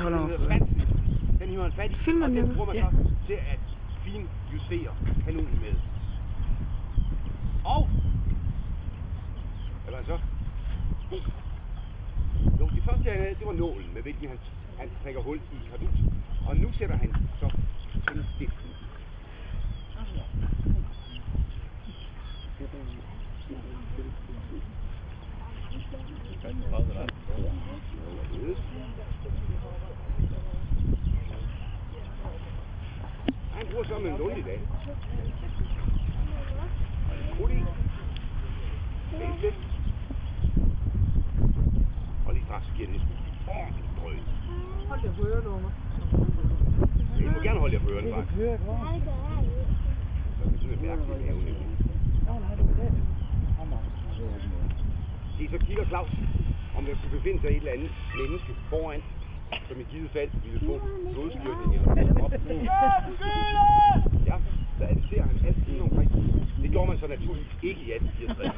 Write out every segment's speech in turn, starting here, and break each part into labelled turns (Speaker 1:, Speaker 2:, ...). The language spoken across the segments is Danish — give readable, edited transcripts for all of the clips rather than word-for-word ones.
Speaker 1: holder op.
Speaker 2: Den hiver han fat i,
Speaker 1: Filmer
Speaker 2: og
Speaker 1: den
Speaker 2: den bruger man
Speaker 1: ja.
Speaker 2: så til at finjustere kanonen med. Og... Hvad var han så? Jo, det første han havde, det var nålen, med hvilken han prikker hul i kartusen. Og nu sætter han så sådan stiften. Han bruger så med en lund i dag. Krudt i. Bælse. Og lige straks giver det ordentligt drøg.
Speaker 3: Hold jer på ørenummer.
Speaker 2: I må gerne holde jer på ørerne, bare.
Speaker 3: Nej, det gør jeg ikke.
Speaker 2: Så det er sådan en mærkelig lave.
Speaker 3: Nej, det var det.
Speaker 2: Så kigger Claus, om der skulle befinde sig et eller andet menneske foran, som i givet fald ville få blodstyrkning eller op. Ja, så ser han altid omkring. Det gjorde man så naturligvis ikke i 1864.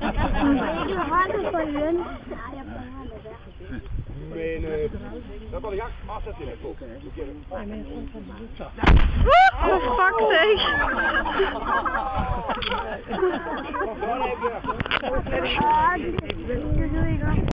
Speaker 2: Men så går det i gang, og så sætter jeg på. Nu giver det.
Speaker 1: Oh, fuck sake!
Speaker 2: Så er det ikke her.